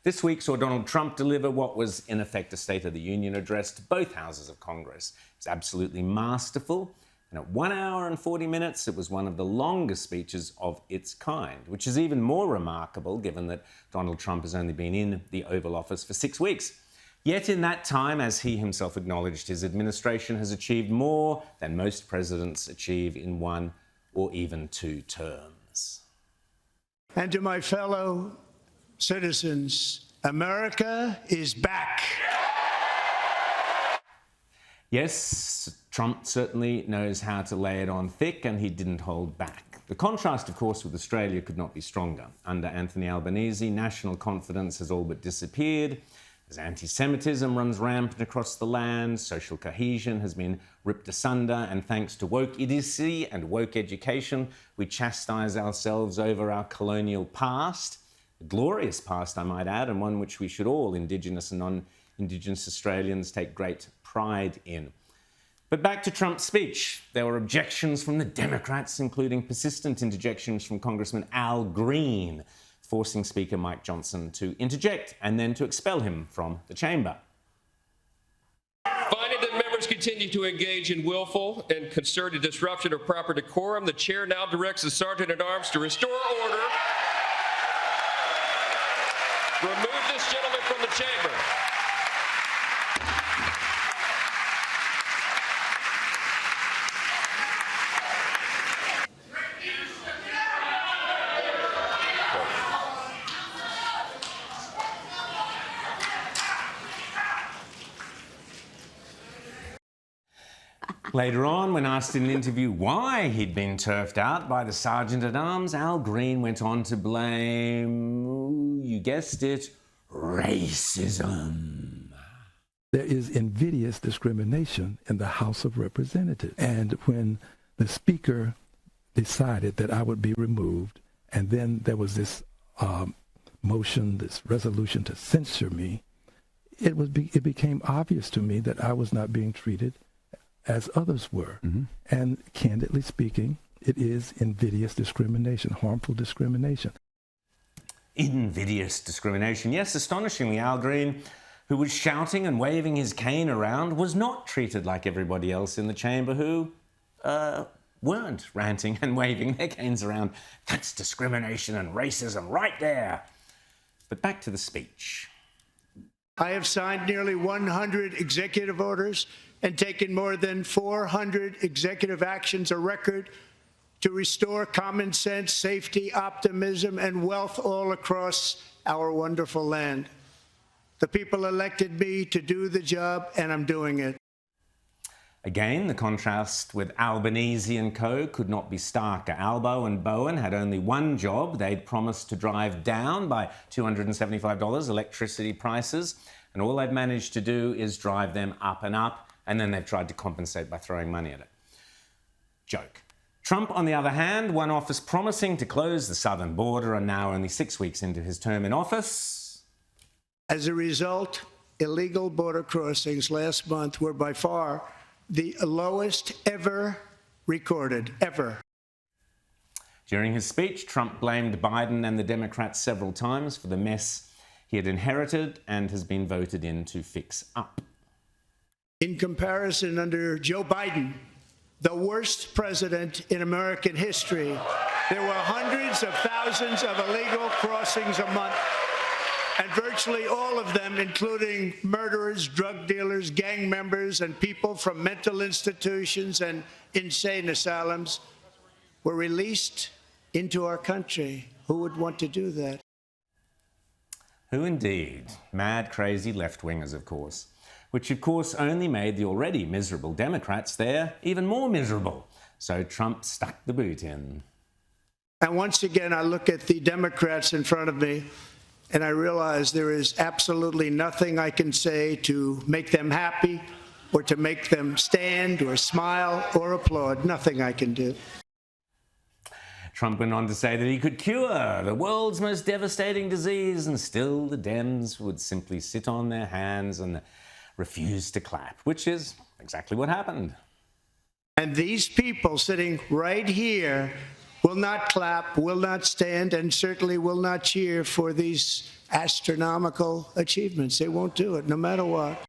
This week saw Donald Trump deliver what was, in effect, a State of the Union address to both houses of Congress. It was absolutely masterful, and at 1 hour and 40 minutes, it was one of the longest speeches of its kind, which is even more remarkable given that Donald Trump has only been in the Oval Office for 6 weeks. Yet in that time, as he himself acknowledged, his administration has achieved more than most presidents achieve in 1 or even 2 terms. And to my fellow citizens, America is back. Yes, Trump certainly knows how to lay it on thick, and he didn't hold back. The contrast, of course, with Australia could not be stronger. Under Anthony Albanese, national confidence has all but disappeared. As anti-Semitism runs rampant across the land, social cohesion has been ripped asunder, and thanks to woke idiocy and woke education, we chastise ourselves over our colonial past. A glorious past, I might add, and one which we should all, Indigenous and non-Indigenous Australians, take great pride in. But back to Trump's speech. There were objections from the Democrats, including persistent interjections from Congressman Al Green, forcing Speaker Mike Johnson to interject and then to expel him from the chamber. Finding that members continue to engage in willful and concerted disruption of proper decorum, the chair now directs the Sergeant-at-Arms to restore order. Remove this gentleman from the chamber. Later on, when asked in an interview why he'd been turfed out by the Sergeant-at-Arms, Al Green went on to blame, you guessed it, racism. There is invidious discrimination in the House of Representatives. And when the Speaker decided that I would be removed, and then there was this motion, this resolution to censure me, it became obvious to me that I was not being treated as others were. Mm-hmm. And candidly speaking, it is invidious discrimination, harmful discrimination. Invidious discrimination. Yes, astonishingly, Al Green, who was shouting and waving his cane around, was not treated like everybody else in the chamber who weren't ranting and waving their canes around. That's discrimination and racism right there. But back to the speech. I have signed nearly 100 executive orders and taken more than 400 executive actions, a record to restore common sense, safety, optimism, and wealth all across our wonderful land. The people elected me to do the job, and I'm doing it. Again, the contrast with Albanese and co. could not be starker. Albo and Bowen had only one job. They'd promised to drive down by $275 electricity prices, and all they've managed to do is drive them up and up, and then they've tried to compensate by throwing money at it. Joke. Trump, on the other hand, won office promising to close the southern border, and now only 6 weeks into his term in office. As a result, illegal border crossings last month were by far the lowest ever recorded, ever. During his speech, Trump blamed Biden and the Democrats several times for the mess he had inherited and has been voted in to fix up. In comparison, under Joe Biden, the worst president in American history, there were hundreds of thousands of illegal crossings a month, and virtually all of them, including murderers, drug dealers, gang members, and people from mental institutions and insane asylums, were released into our country. Who would want to do that? Who indeed? Mad, crazy left-wingers, of course. Which, of course, only made the already miserable Democrats there even more miserable. So Trump stuck the boot in. And once again, I look at the Democrats in front of me, and I realize there is absolutely nothing I can say to make them happy or to make them stand or smile or applaud. Nothing I can do. Trump went on to say that he could cure the world's most devastating disease, and still the Dems would simply sit on their hands and refused to clap, which is exactly what happened. And these people sitting right here will not clap, will not stand, and certainly will not cheer for these astronomical achievements. They won't do it, no matter what.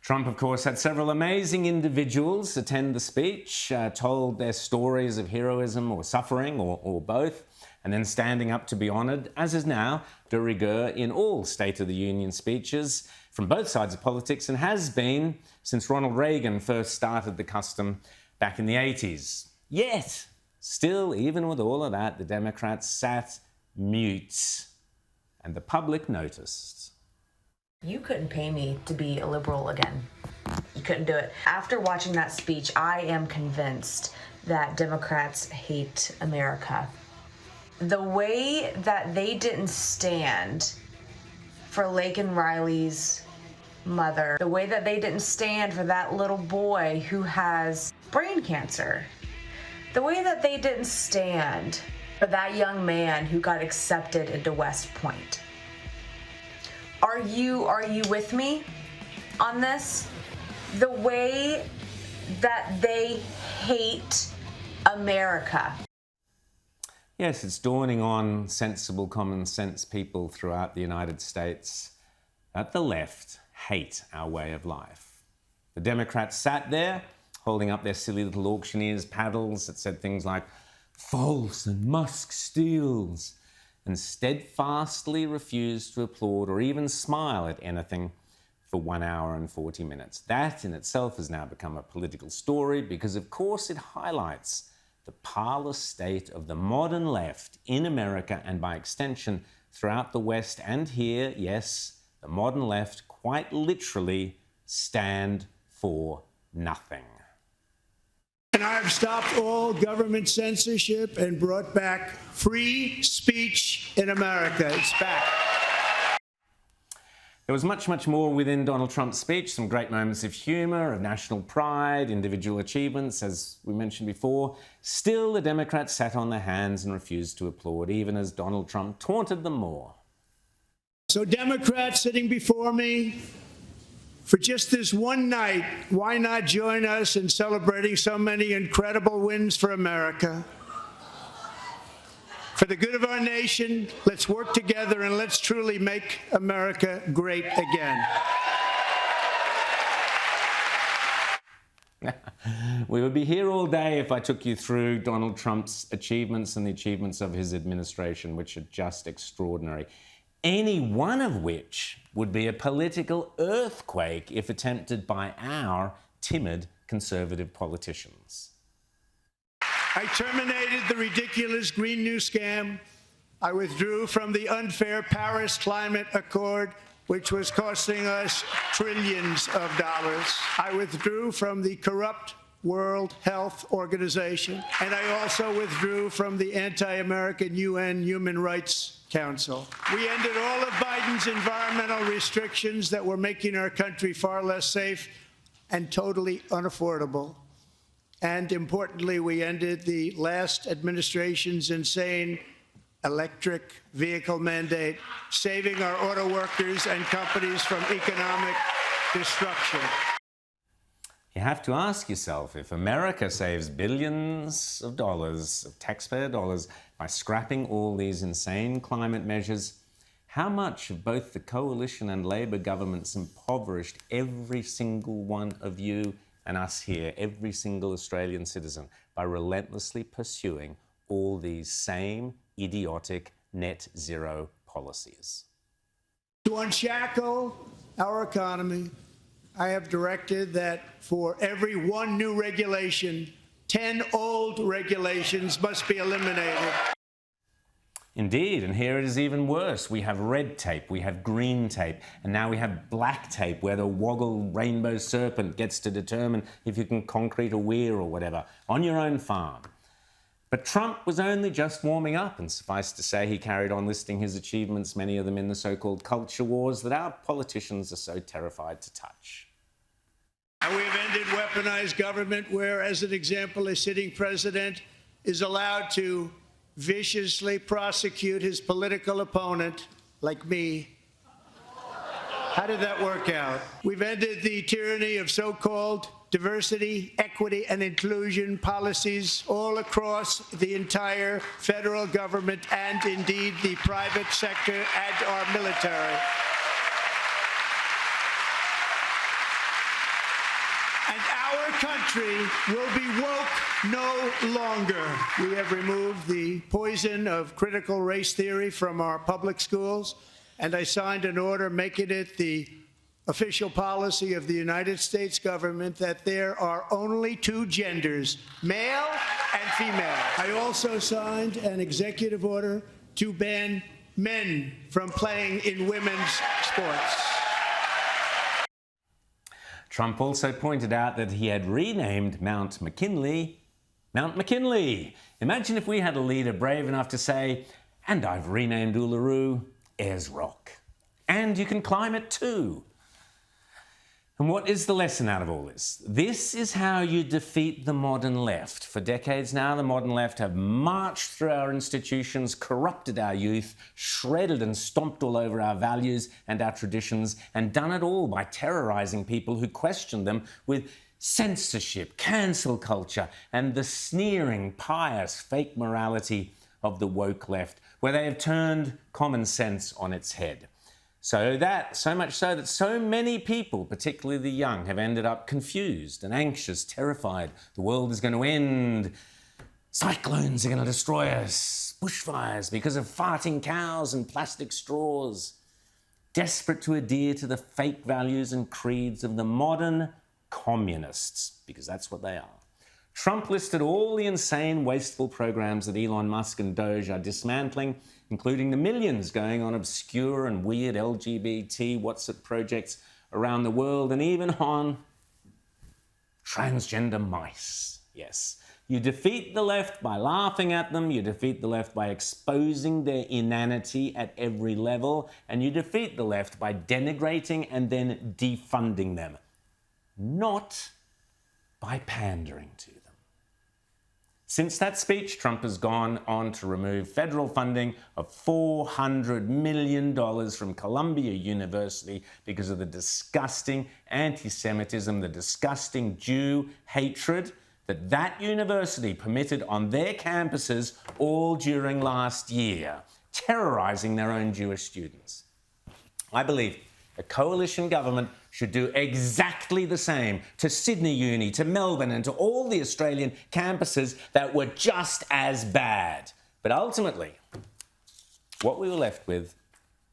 Trump, of course, had several amazing individuals attend the speech, told their stories of heroism or suffering or both, and then standing up to be honoured, as is now de rigueur in all State of the Union speeches from both sides of politics, and has been since Ronald Reagan first started the custom back in the 80s. Yet, still, even with all of that, the Democrats sat mute, and the public noticed. You couldn't pay me to be a liberal again. You couldn't do it. After watching that speech, I am convinced that Democrats hate America. The way that they didn't stand for Laken Riley's mother, the way that they didn't stand for that little boy who has brain cancer, the way that they didn't stand for that young man who got accepted into West Point. Are you with me on this? The way that they hate America. Yes, it's dawning on sensible, common sense people throughout the United States that the left hate our way of life. The Democrats sat there holding up their silly little auctioneer's paddles that said things like false and Musk steals, and steadfastly refused to applaud or even smile at anything for 1 hour and 40 minutes. That in itself has now become a political story because, of course, it highlights the parlous state of the modern left in America and, by extension, throughout the West and here. Yes, the modern left quite literally stand for nothing. And I have stopped all government censorship and brought back free speech in America. It's back. There was much, much more within Donald Trump's speech, some great moments of humour, of national pride, individual achievements, as we mentioned before. Still, the Democrats sat on their hands and refused to applaud, even as Donald Trump taunted them more. So Democrats sitting before me, for just this one night, why not join us in celebrating so many incredible wins for America? For the good of our nation, let's work together and let's truly make America great again. We would be here all day if I took you through Donald Trump's achievements and the achievements of his administration, which are just extraordinary. Any one of which would be a political earthquake if attempted by our timid conservative politicians. I terminated the ridiculous Green New Scam. I withdrew from the unfair Paris Climate Accord, which was costing us trillions of dollars. I withdrew from the corrupt World Health Organization, and I also withdrew from the anti-American UN Human Rights Council. We ended all of Biden's environmental restrictions that were making our country far less safe and totally unaffordable. And importantly, we ended the last administration's insane electric vehicle mandate, saving our auto workers and companies from economic destruction. You have to ask yourself, if America saves billions of dollars, of taxpayer dollars, by scrapping all these insane climate measures, how much have both the coalition and Labour governments impoverished every single one of you and us here, every single Australian citizen, by relentlessly pursuing all these same idiotic net zero policies? To unshackle our economy, I have directed that for every one new regulation, 10 old regulations must be eliminated. Indeed, and here it is even worse. We have red tape, we have green tape, and now we have black tape where the woggle rainbow serpent gets to determine if you can concrete a weir or whatever on your own farm. But Trump was only just warming up, and suffice to say he carried on listing his achievements, many of them in the so-called culture wars that our politicians are so terrified to touch. And we have ended weaponized government where, as an example, a sitting president is allowed to viciously prosecute his political opponent, like me. How did that work out? We've ended the tyranny of so-called diversity, equity, and inclusion policies all across the entire federal government and indeed the private sector and our military. And our country will be woke no longer. We have removed the poison of critical race theory from our public schools, and I signed an order making it the official policy of the United States government that there are only two genders, male and female. I also signed an executive order to ban men from playing in women's sports. Trump also pointed out that he had renamed Mount McKinley, Mount McKinley. Imagine if we had a leader brave enough to say, and I've renamed Uluru Ayers Rock. And you can climb it too. And what is the lesson out of all this? This is how you defeat the modern left. For decades now, the modern left have marched through our institutions, corrupted our youth, shredded and stomped all over our values and our traditions, and done it all by terrorizing people who question them with censorship, cancel culture, and the sneering, pious, fake morality of the woke left, where they have turned common sense on its head. So much so that so many people, particularly the young, have ended up confused and anxious, terrified. The world is going to end. Cyclones are going to destroy us. Bushfires because of farting cows and plastic straws. Desperate to adhere to the fake values and creeds of the modern communists, because that's what they are. Trump listed all the insane, wasteful programs that Elon Musk and Doge are dismantling, including the millions going on obscure and weird LGBT WhatsApp projects around the world, and even on transgender mice. Yes. You defeat the left by laughing at them, you defeat the left by exposing their inanity at every level, and you defeat the left by denigrating and then defunding them. Not by pandering to them. Since that speech, Trump has gone on to remove federal funding of $400 million from Columbia University because of the disgusting anti-Semitism, the disgusting Jew hatred that university permitted on their campuses all during last year, terrorizing their own Jewish students. I believe a coalition government should do exactly the same to Sydney Uni, to Melbourne, and to all the Australian campuses that were just as bad. But ultimately, what we were left with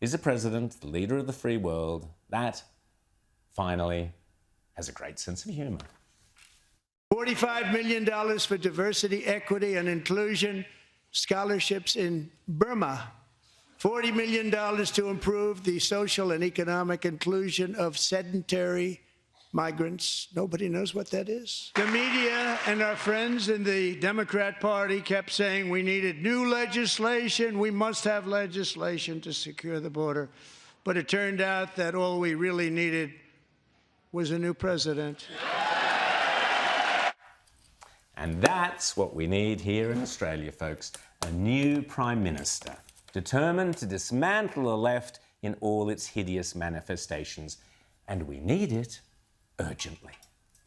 is a president, the leader of the free world, that finally has a great sense of humour. $45 million for diversity, equity, and inclusion scholarships in Burma. $40 million to improve the social and economic inclusion of sedentary migrants. Nobody knows what that is. The media and our friends in the Democrat Party kept saying we needed new legislation. We must have legislation to secure the border. But it turned out that all we really needed was a new president. And that's what we need here in Australia, folks. A new Prime Minister, determined to dismantle the left in all its hideous manifestations. And we need it urgently.